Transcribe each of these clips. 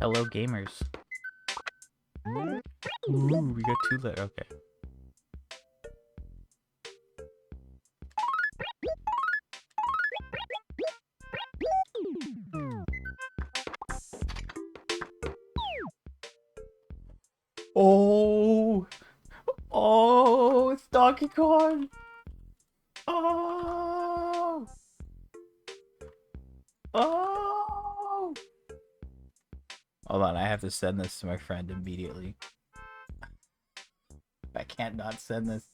Hello, gamers. Ooh, we got two letters. Okay. Oh, oh, it's Donkey Kong. Oh, oh. Hold on, I have to send this to my friend immediately. I can't not send this.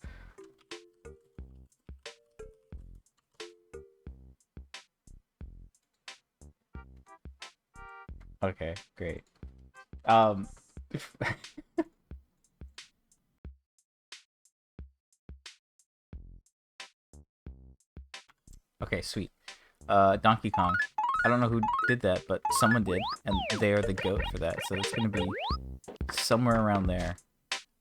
Okay, great. Um, okay, sweet. Donkey Kong. I don't know who did that, but someone did, and they are the GOAT for that, so it's gonna be somewhere around there.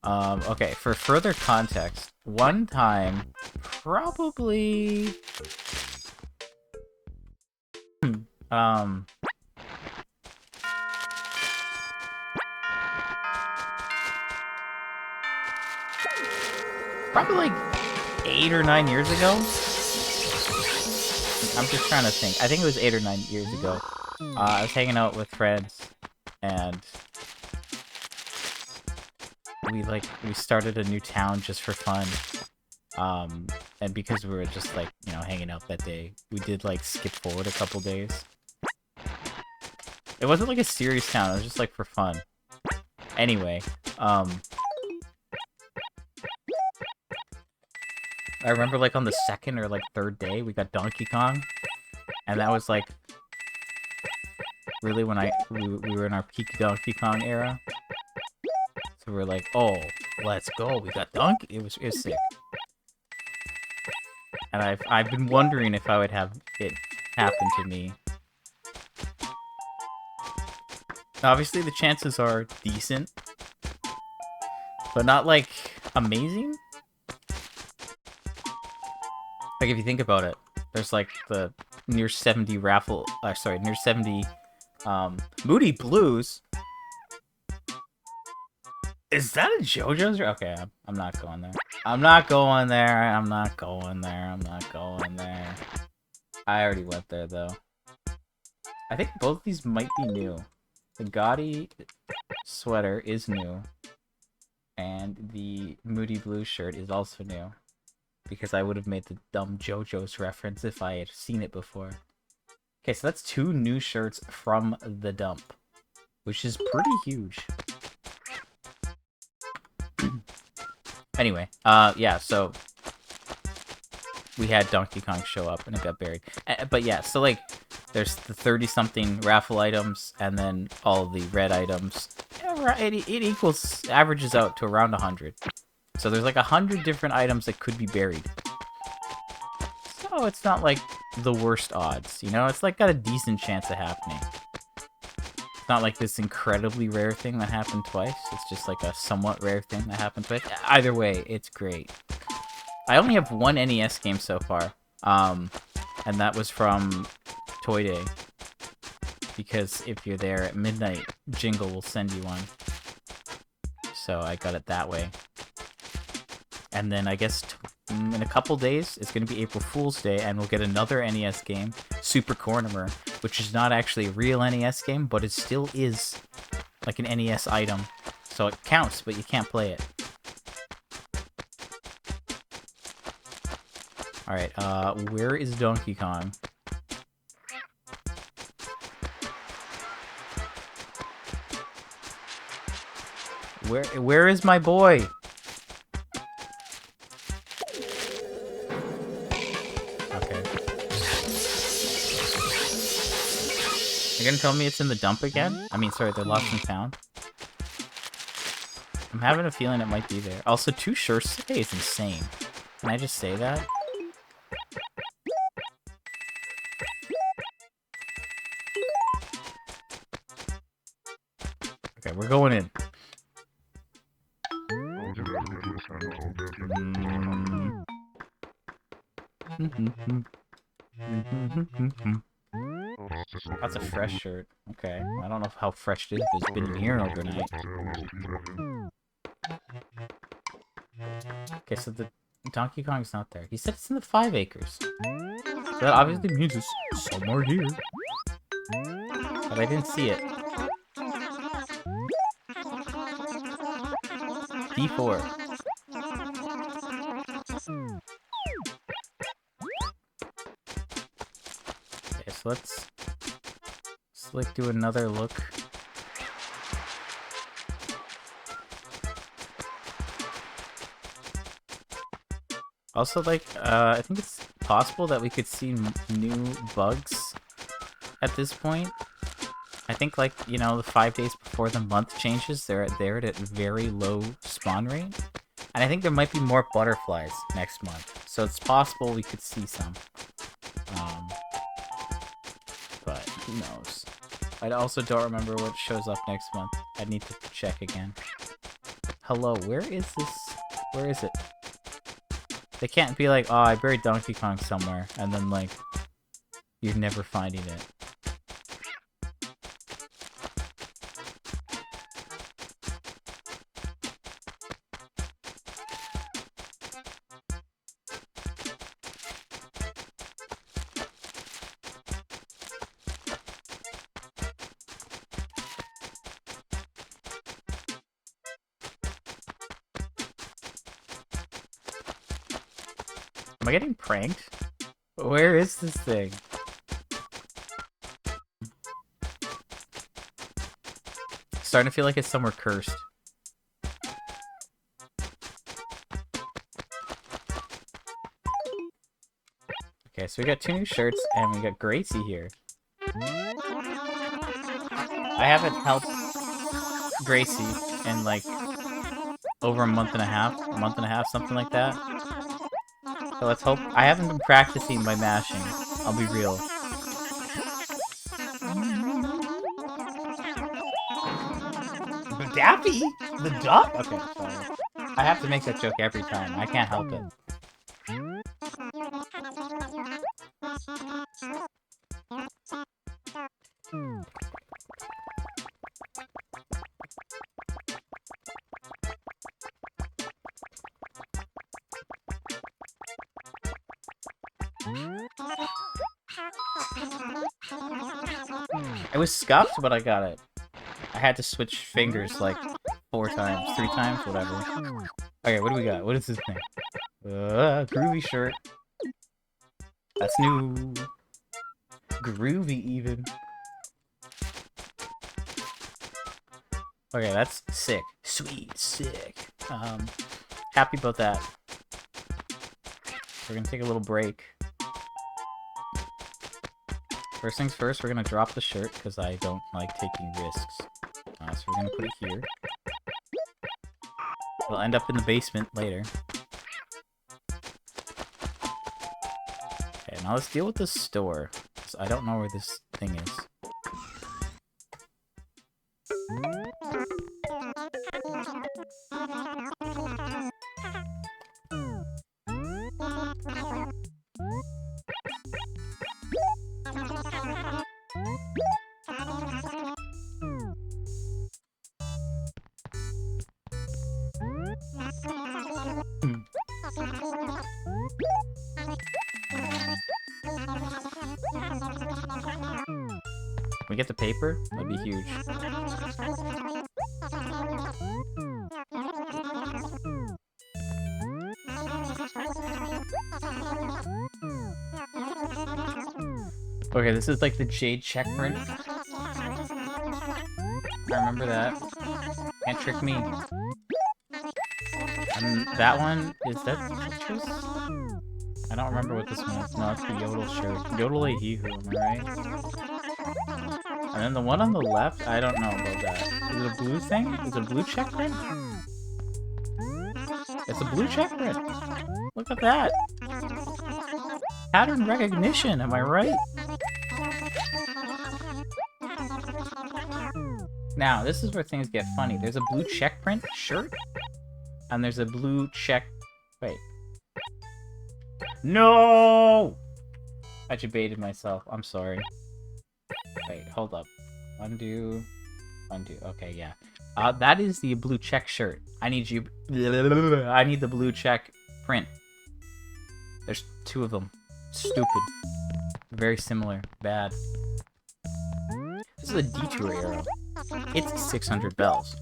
Okay, for further context, one time, probably, um, probably like 8 or 9 years ago. I'm just trying to think. I think it was 8 or 9 years ago. I was hanging out with friends, and we started a new town just for fun. And because we were just like, hanging out that day, we did like skip forward a couple days. It wasn't like a serious town, it was just like for fun. Anyway, I remember like on the second or like third day, we got Donkey Kong. And that was like really when we were in our peak Donkey Kong era. So we were like, oh, let's go, we got Donkey. It was sick. And I've been wondering if I would have it happen to me. Obviously, the chances are decent, but not like amazing. Like if you think about it, there's like the near 70 raffle. Near 70 Moody Blues. Is that a JoJo's? Okay, I'm not going there. I'm not going there. I'm not going there. I'm not going there. I already went there though. I think both of these might be new. The Gotti sweater is new. And the Moody Blue shirt is also new. Because I would have made the dumb JoJo's reference if I had seen it before. Okay, so that's 2 new shirts from the dump. Which is pretty huge. Anyway, yeah, so we had Donkey Kong show up and it got buried. But yeah, so like, there's the 30-something raffle items and then all the red items. It equals, averages out to around 100. So there's like 100 different items that could be buried. So it's not like the worst odds, It's like got a decent chance of happening. It's not like this incredibly rare thing that happened twice. It's just like a somewhat rare thing that happened twice. Either way, it's great. I only have one NES game so far. And that was from Toy Day. Because if you're there at midnight, Jingle will send you one. So I got it that way. And then I guess in a couple days, it's going to be April Fool's Day, and we'll get another NES game, Super Cornimer, which is not actually a real NES game, but it still is like an NES item. So it counts, but you can't play it. Alright, where is Donkey Kong? Where is my boy? You're gonna tell me it's in the dump again? I mean, sorry, they're lost and found. I'm having a feeling it might be there. Also, 2 shirts today is insane. Can I just say that? Okay, we're going in. That's a fresh shirt. Okay. I don't know how fresh it is, but it's been in here overnight. Okay, so the Donkey Kong's not there. He said it's in the 5 acres. So that obviously means it's somewhere here. But I didn't see it. D4. Okay, so let's like do another look. Also, like, I think it's possible that we could see new bugs at this point. I think, like, you know, the 5 days before the month changes, they're at a very low spawn rate. And I think there might be more butterflies next month. So it's possible we could see some. But who knows? I also don't remember what shows up next month. I need to check again. Hello, where is this? Where is it? They can't be like, oh, I buried Donkey Kong somewhere, and then, like, you're never finding it. Am I getting pranked? Where is this thing? Starting to feel like it's somewhere cursed. Okay, so we got 2 new shirts, and we got Gracie here. I haven't helped Gracie in, like, over a month and a half, something like that. So let's hope. I haven't been practicing my mashing. I'll be real. Daffy? The duck? Okay, sorry. I have to make that joke every time. I can't help it. It was scuffed, but I got it. I had to switch fingers like 4 times, 3 times, whatever. Okay, what do we got? What is this thing? Groovy shirt. That's new. Groovy, even. Okay, that's sick. Sweet, sick. Happy about that. We're gonna take a little break. First things first, we're gonna drop the shirt, because I don't like taking risks. So we're gonna put it here. It'll end up in the basement later. Okay, now let's deal with the store. So I don't know where this thing is. Can we get the paper? That'd be huge. Okay, this is like the jade check print. I remember that. Can't trick me. That one, is that Citrus? I don't remember what this one is. No, it's the Yodel shirt. Yodel a hee-hoo, am I right? And then the one on the left, I don't know about that. Is it a blue thing? Is it a blue check print? It's a blue check print. Look at that. Pattern recognition, am I right? Now, this is where things get funny. There's a blue check print shirt, and there's a blue check... Wait. No! I debated myself. I'm sorry. hold up. Undo. Undo. Okay, yeah. That is the blue check shirt. I need you. I need the blue check print. There's 2 of them. Stupid. Very similar. Bad. This is a detour arrow. It's 600 bells.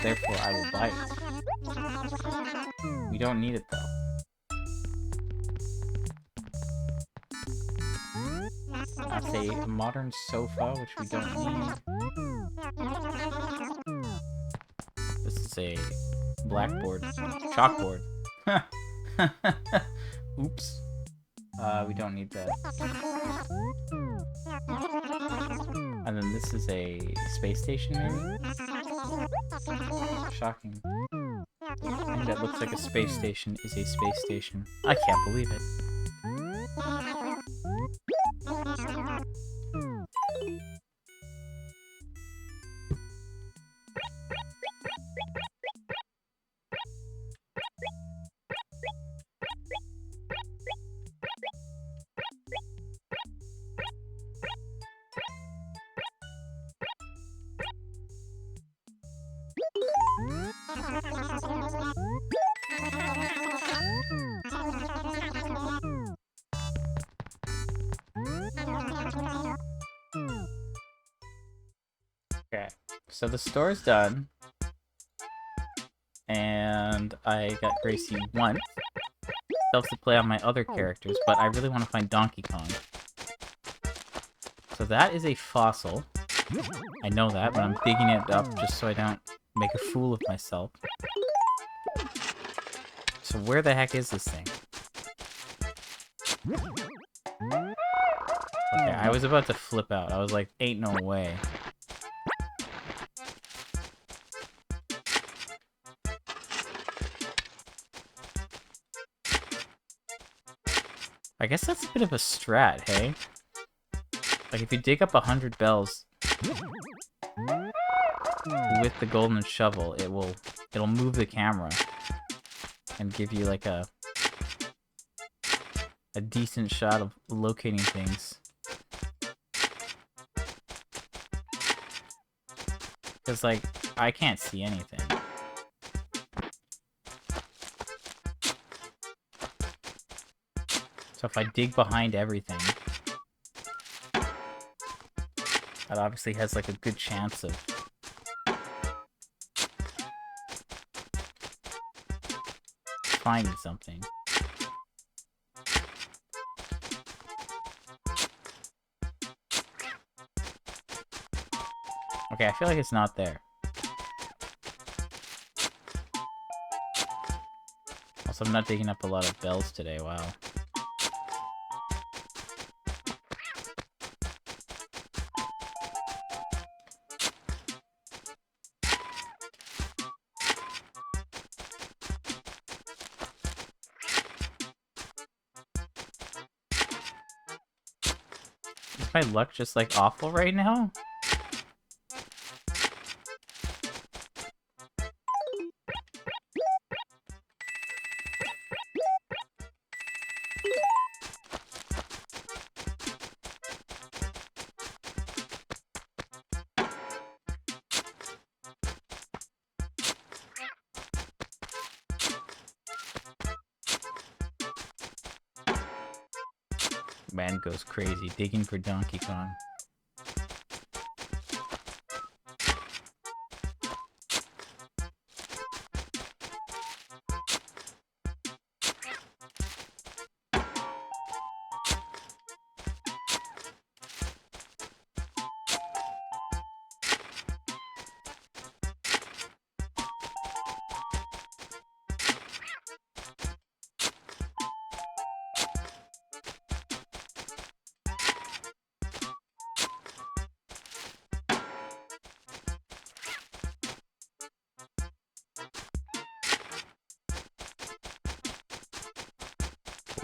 Therefore, I will buy it. We don't need it, though. That's a modern sofa, which we don't need. This is a blackboard. Chalkboard. Oops. We don't need that. And then this is a space station, maybe? Shocking. And that looks like a space station is a space station. I can't believe it. Okay, so the store's done. And I got Gracie once. Still have to play on my other characters, but I really want to find Donkey Kong. So that is a fossil. I know that, but I'm digging it up just so I don't make a fool of myself. So where the heck is this thing? Okay, I was about to flip out. I was like, ain't no way. I guess that's a bit of a strat, hey? Like, if you dig up 100 bells with the golden shovel, it'll move the camera and give you, like, a decent shot of locating things. Because, like, I can't see anything. So if I dig behind everything, that obviously has, like, a good chance of finding something. Okay, I feel like it's not there. Also, I'm not digging up a lot of bells today, wow. Is my luck just, like, awful right now? Man goes crazy digging for Donkey Kong.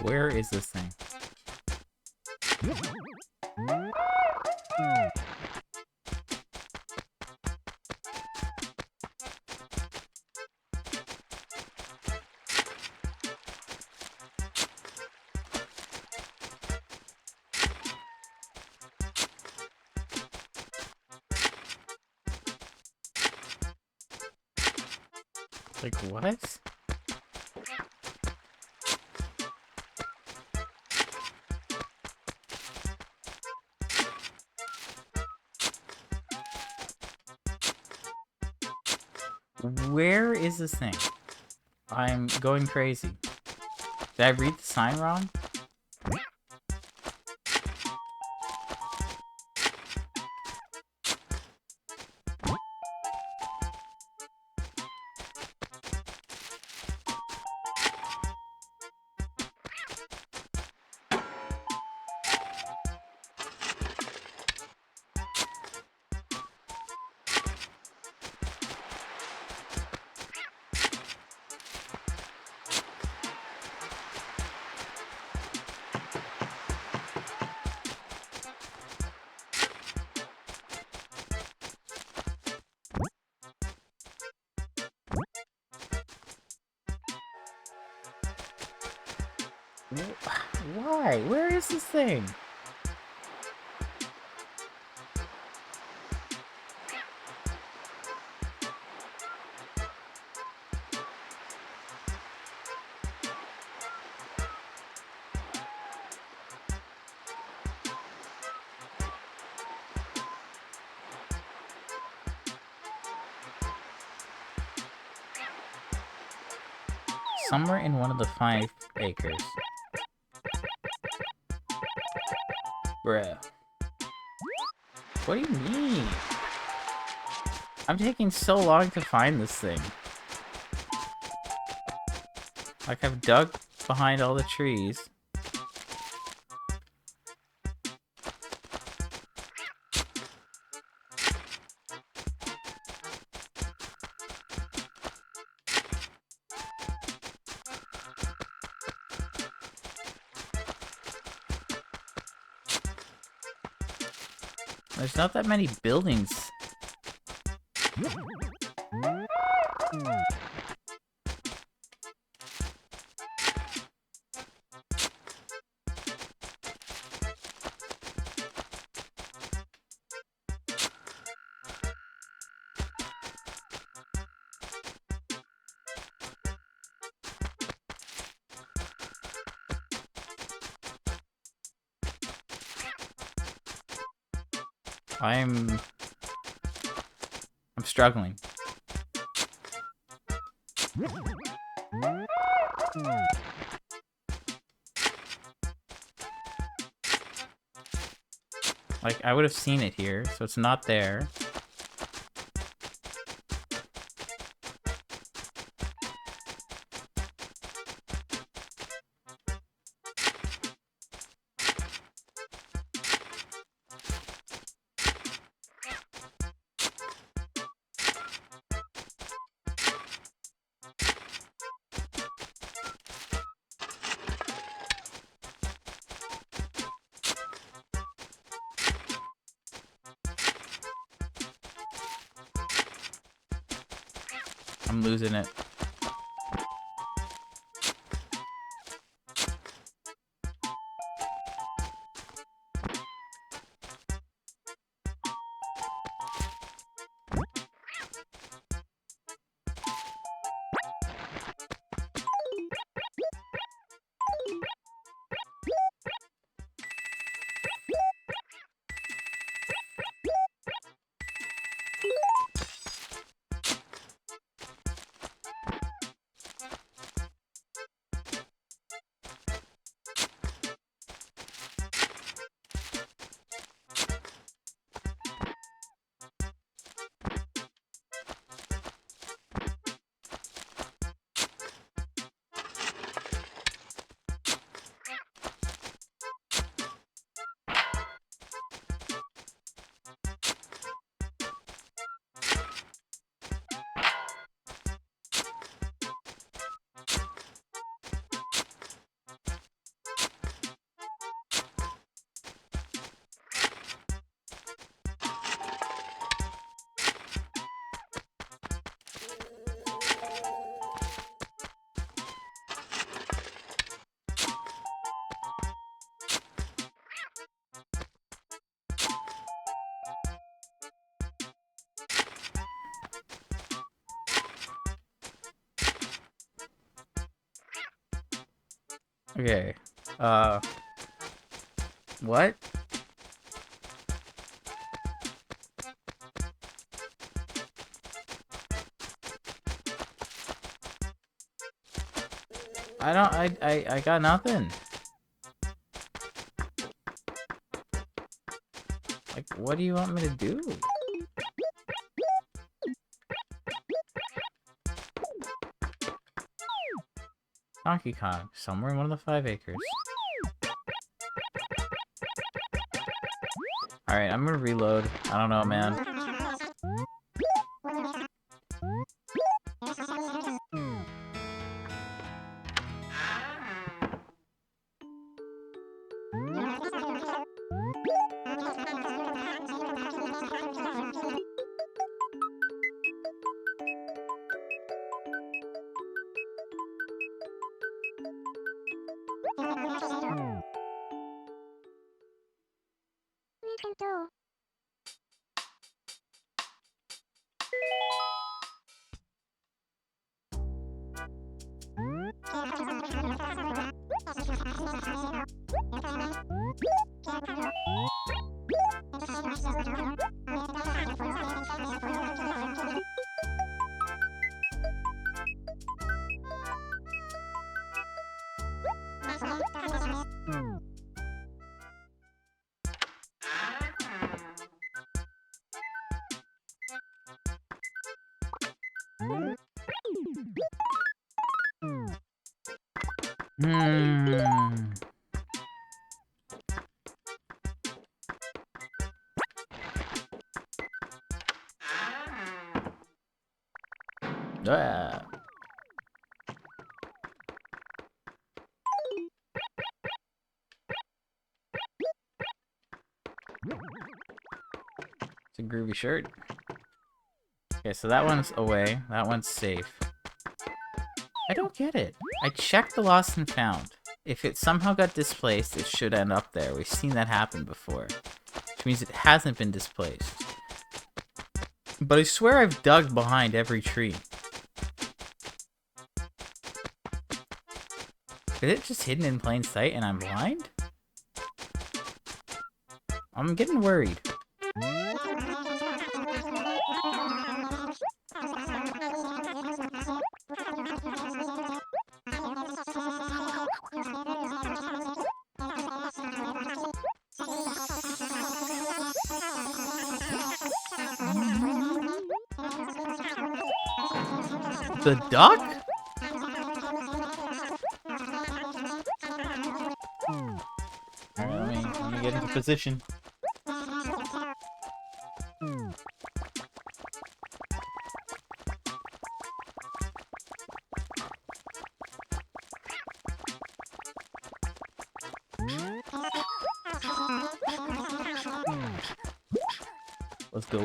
Where is this thing? Like, what? Where is this thing? I'm going crazy. Did I read the sign wrong? Why? Where is this thing? Somewhere in one of the 5 acres. Bruh. What do you mean? I'm taking so long to find this thing. Like, I've dug behind all the trees. There's not that many buildings. I'm struggling. Like, I would have seen it here, so it's not there. I'm losing it. Okay. What? I got nothing. Like, what do you want me to do? Donkey Kong, somewhere in one of the 5 acres. Alright, I'm gonna reload. I don't know, man. Ah. It's a groovy shirt. Okay, so that one's away. That one's safe. I don't get it. I checked the lost and found. If it somehow got displaced, it should end up there. We've seen that happen before. Which means it hasn't been displaced. But I swear I've dug behind every tree. Is it just hidden in plain sight and I'm blind? I'm getting worried. The duck? Alright, let me get into position. Let's go.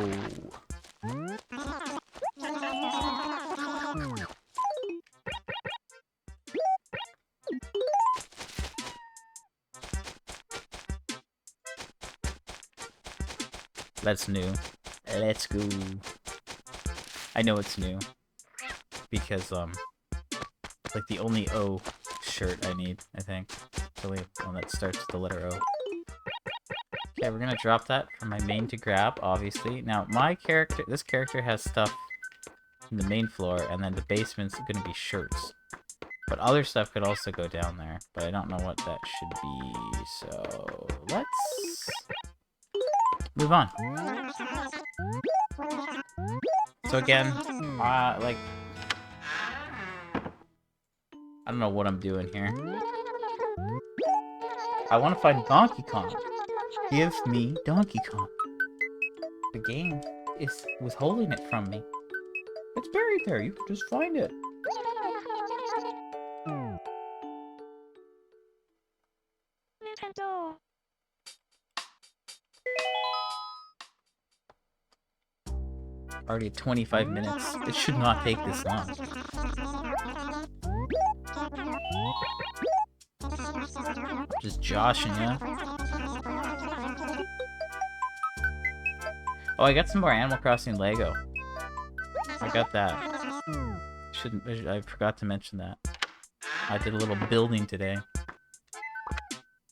That's new. Let's go. I know it's new. Because, it's like the only O shirt I need, I think. It's the only one that starts with the letter O. Okay, we're gonna drop that from my main to grab, obviously. Now, this character has stuff in the main floor, and then the basement's gonna be shirts. But other stuff could also go down there, but I don't know what that should be, so let's move on. So again, like, I don't know what I'm doing here. I want to find Donkey Kong. Give me Donkey Kong. The game is withholding it from me. It's buried there. You can just find it. Already at 25 minutes. It should not take this long. Just joshing, yeah. Oh, I got some more Animal Crossing Lego. I got that. I forgot to mention that. I did a little building today.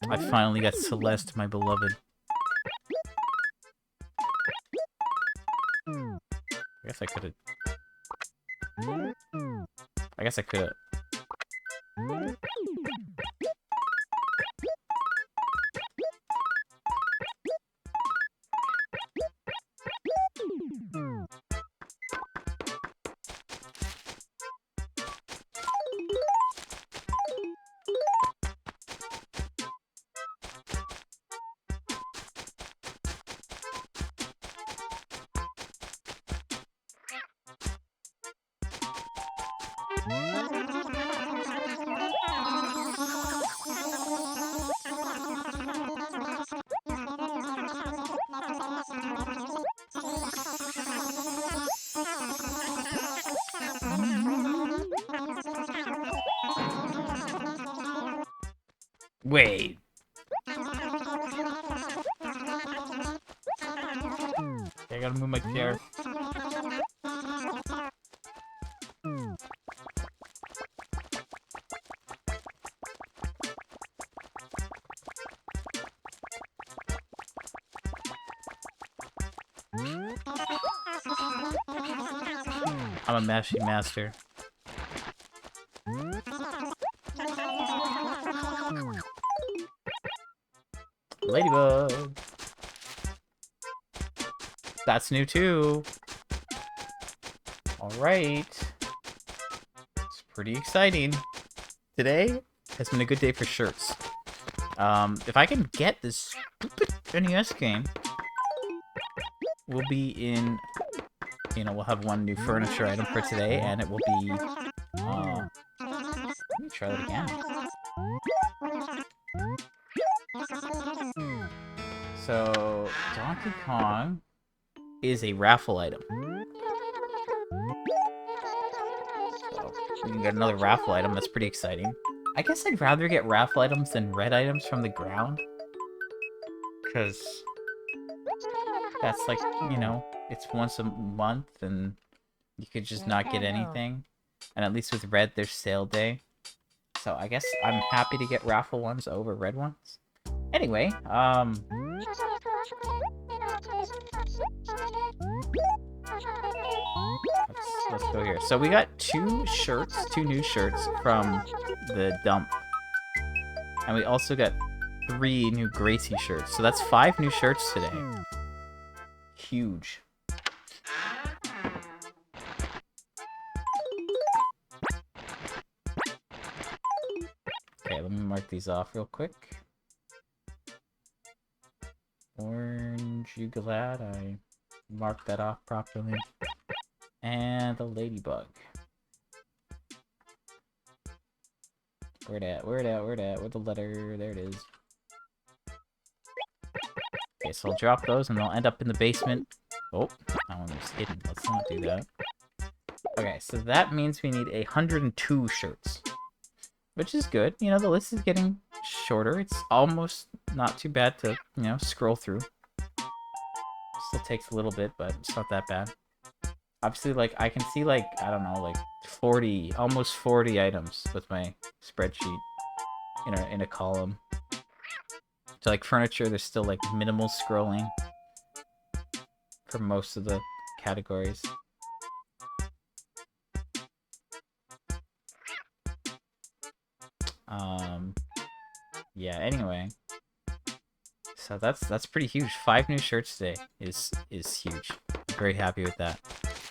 I finally got Celeste, my beloved. I guess I could've... I guess I could've... Wait. Okay, I gotta move my chair. I'm a mashing master. Ladybug. That's new too. Alright. It's pretty exciting. Today has been a good day for shirts. If I can get this stupid NES game, we'll be in... You know, we'll have one new furniture item for today, and it will be... let me try that again. So, Donkey Kong is a raffle item. So, we can get another raffle item, that's pretty exciting. I guess I'd rather get raffle items than red items from the ground. Because that's like, you know, it's once a month and you could just not get anything. And at least with red, there's sale day. So I guess I'm happy to get raffle ones over red ones. Anyway, let's go here. So we got two new shirts from the dump. And we also got 3 new Gracie shirts. So that's 5 new shirts today. Huge. Okay, let me mark these off real quick. Orange, you glad I marked that off properly? And the ladybug. Where'd at? Where'd the letter? There it is. Okay, so I'll drop those and they'll end up in the basement. Oh, that one was hidden. Let's not do that. Okay, so that means we need 102 shirts. Which is good. You know, the list is getting shorter. It's almost not too bad to, you know, scroll through. Still takes a little bit, but it's not that bad. Obviously, like, I can see, like, I don't know, like, 40, almost 40 items with my spreadsheet in a column. So, like, furniture, there's still, like, minimal scrolling for most of the categories. Yeah, anyway. So that's pretty huge. 5 new shirts today is huge. I'm very happy with that.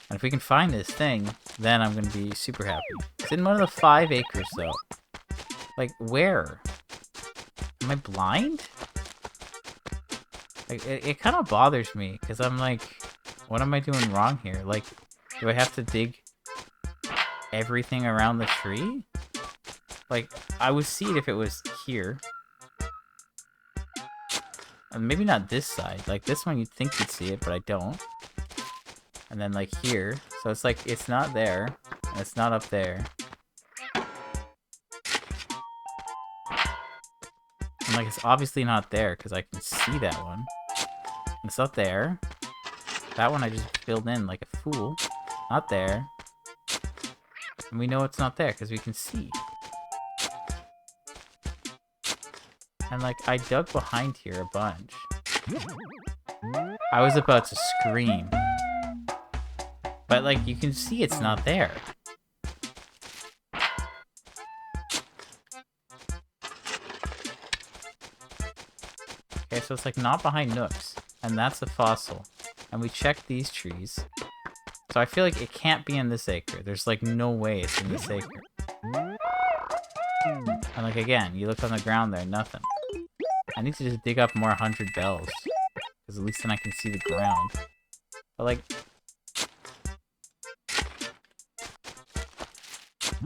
And if we can find this thing, then I'm gonna be super happy. It's in one of the 5 acres, though. Like, where? Am I blind? Like, it kind of bothers me, because I'm like, what am I doing wrong here? Like, do I have to dig everything around the tree? Like, I would see it if it was here. And maybe not this side. Like, this one you'd think you'd see it, but I don't. And then, like, here. So it's like, it's not there. And it's not up there. And, like, it's obviously not there, because I can see that one. And it's not there. That one I just filled in like a fool. Not there. And we know it's not there, because we can see. And, like, I dug behind here a bunch. I was about to scream. But, like, you can see it's not there. Okay, so it's, like, not behind Nooks. And that's a fossil. And we checked these trees. So I feel like it can't be in this acre. There's, like, no way it's in this acre. And, like, again, you look on the ground there, nothing. I need to just dig up more 100 bells. Because at least then I can see the ground. But, like...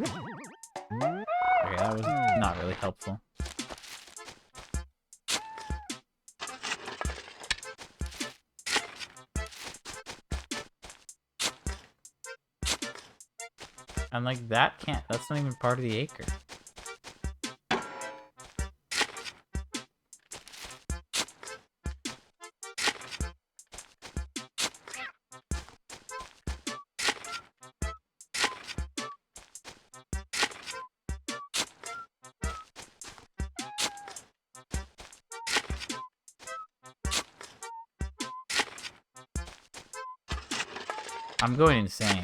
Okay, that was not really helpful. And, like, that can't... That's not even part of the acre. I'm going insane.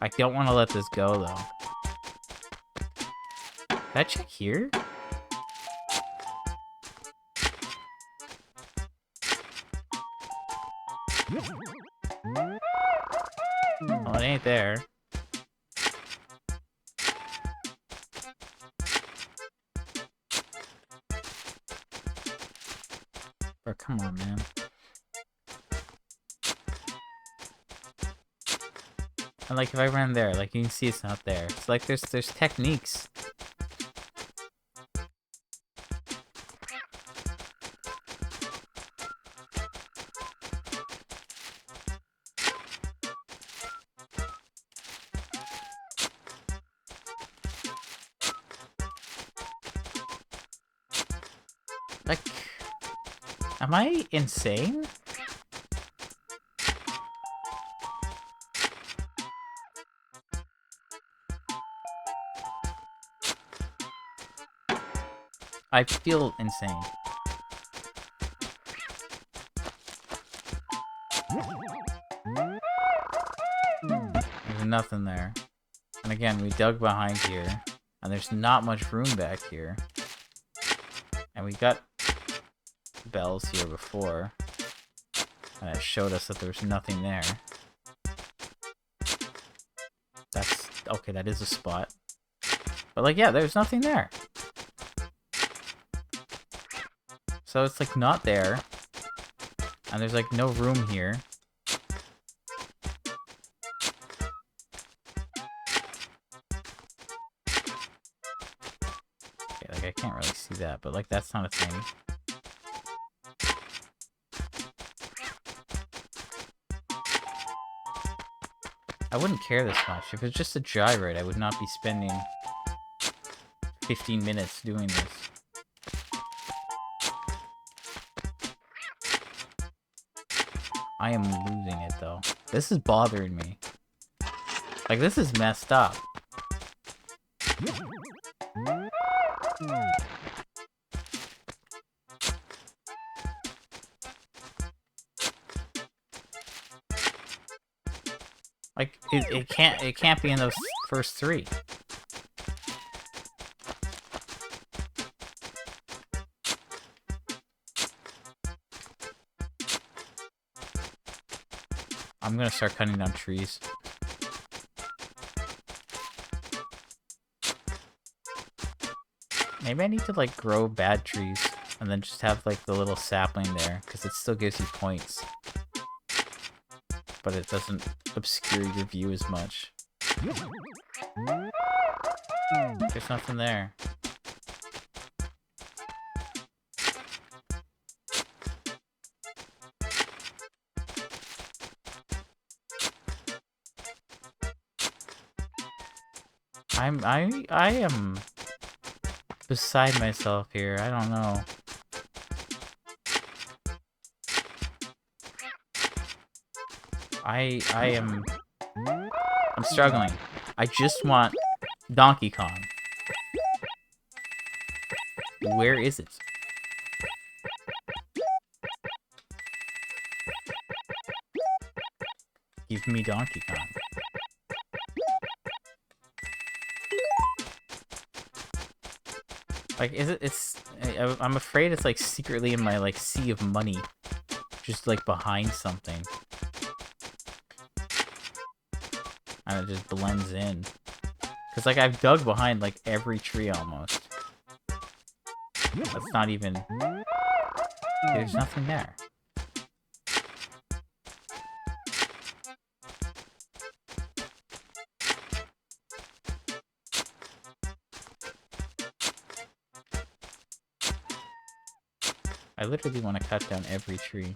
I don't want to let this go, though. Did I check here? Well, it ain't there. Bro, come on, man. And, like, if I ran there, like, you can see it's not there. It's like there's techniques. Like, am I insane? I feel insane. There's nothing there. And again, we dug behind here. And there's not much room back here. And we got bells here before. And it showed us that there was nothing there. That's... Okay, that is a spot. But, like, yeah, there's nothing there. So it's, like, not there. And there's, like, no room here. Okay, like, I can't really see that, but, like, that's not a thing. I wouldn't care this much. If it's just a gyrate, I would not be spending 15 minutes doing this. I am losing it, though. This is bothering me. Like, this is messed up. Like, it can't be in those first three. I'm gonna start cutting down trees. Maybe I need to, like, grow bad trees and then just have, like, the little sapling there, because it still gives you points. But it doesn't obscure your view as much. There's nothing there. I am beside myself here. I don't know. I'm struggling. I just want Donkey Kong. Where is it? Give me Donkey Kong. Like, is it? I'm afraid it's like secretly in my like sea of money, just like behind something, and it just blends in. Cause like I've dug behind like every tree almost. That's not even. There's nothing there. I literally want to cut down every tree.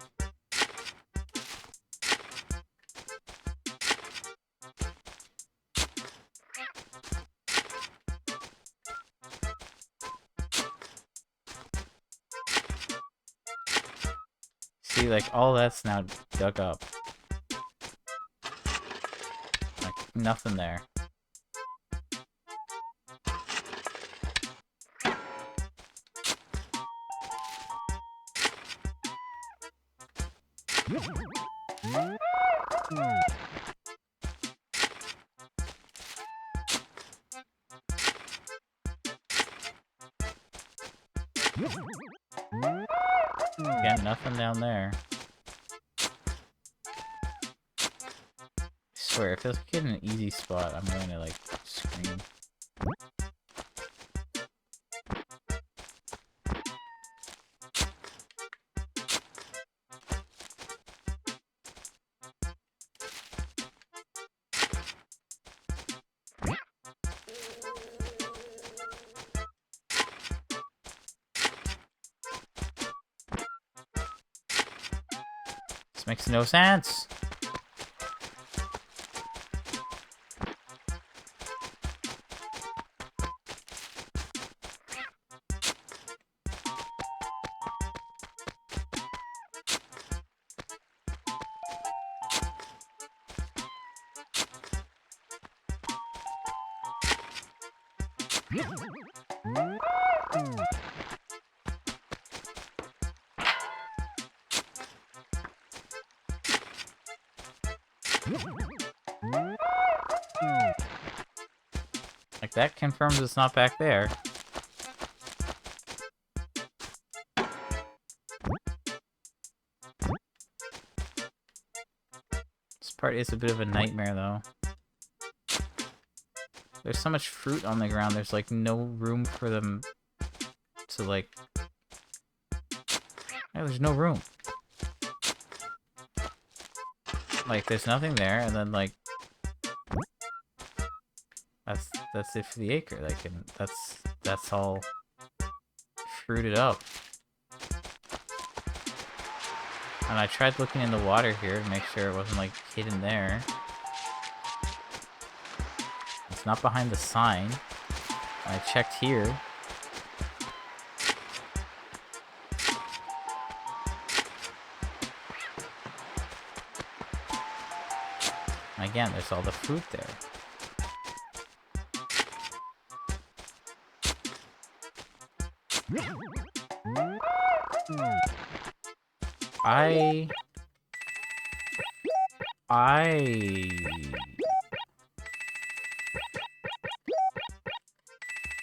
See, like, all that's now dug up. Like, nothing there. Again, nothing down there. I swear, if this kid in an easy spot, I'm going to, like, scream. This makes no sense. Like, that confirms it's not back there. This part is a bit of a nightmare, though. There's so much fruit on the ground, there's, like, no room for them to, like... Yeah, there's no room. Like, there's nothing there, and then, like... That's it for the acre, like, and that's all fruited up. And I tried looking in the water here to make sure it wasn't, like, hidden there. It's not behind the sign. I checked here. And again, there's all the fruit there.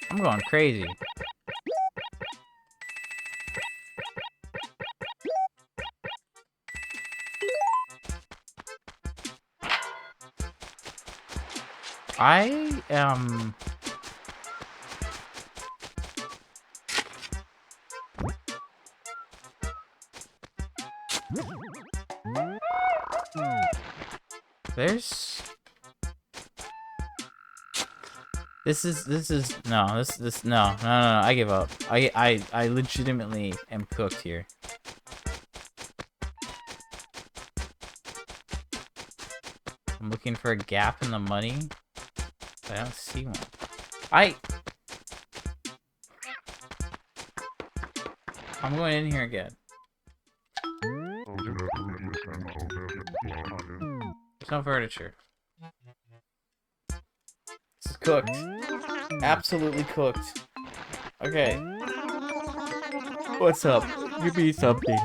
I'm going crazy. I am... There's... No, I give up. I legitimately am cooked here. I'm looking for a gap in the money, but I don't see one. I'm going in here again. There's no furniture. This is cooked. Absolutely cooked. Okay. What's up? Give me something.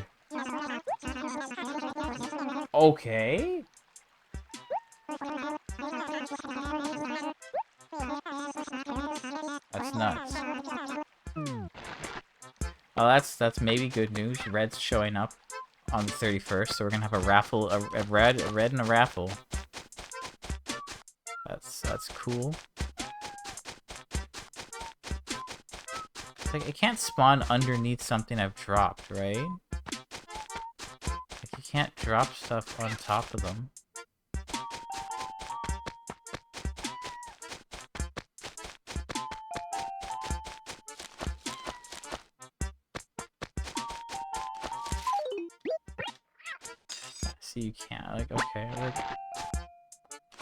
Okay. That's nuts. Well, that's maybe good news. Red's showing up on the 31st, so we're gonna have a raffle, a red and a raffle. That's cool. It's like it can't spawn underneath something I've dropped, right? Like you can't drop stuff on top of them. See, you can't. Like, okay. Like,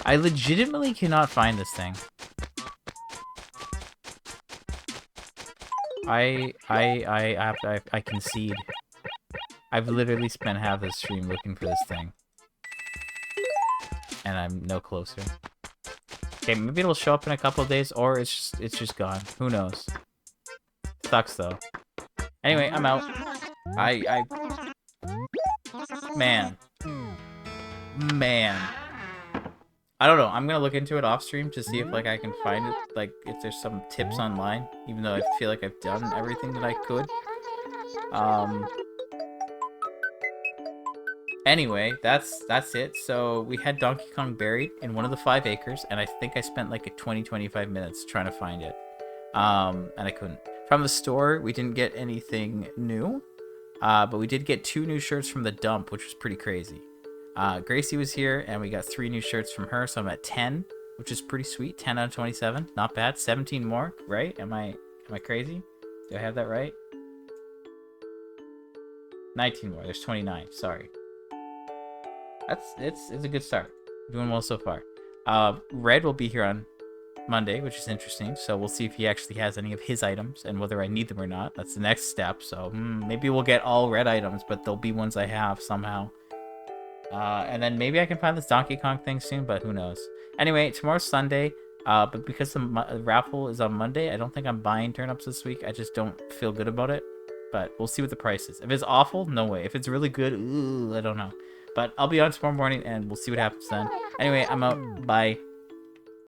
I legitimately cannot find this thing. I concede. I've literally spent half the stream looking for this thing. And I'm no closer. Okay, maybe it'll show up in a couple of days, or it's just gone. Who knows? Sucks though. Anyway, I'm out. Man. I don't know. I'm gonna look into it off stream to see if like I can find it, like if there's some tips online, even though I feel like I've done everything that I could. Anyway, that's it. So we had Donkey Kong buried in one of the 5 acres, and I think I spent like a 20-25 minutes trying to find it. And I couldn't. From the store, we didn't get anything new, but we did get 2 new shirts from the dump, which was pretty crazy. Gracie was here, and we got 3 new shirts from her, so I'm at 10, which is pretty sweet. 10 out of 27, not bad. 17 more, right? Am I crazy? Do I have that right? 19 more. There's 29. Sorry. It's a good start. Doing well so far. Red will be here on Monday, which is interesting. So we'll see if he actually has any of his items and whether I need them or not. That's the next step. So maybe we'll get all red items, but there'll be ones I have somehow. And then maybe I can find this Donkey Kong thing soon, but who knows. Anyway, tomorrow's Sunday. But because the raffle is on Monday, I don't think I'm buying turnips this week. I just don't feel good about it. But we'll see what the price is. If it's awful, no way. If it's really good, ooh, I don't know. But I'll be on tomorrow morning, and we'll see what happens then. Anyway, I'm out. Bye.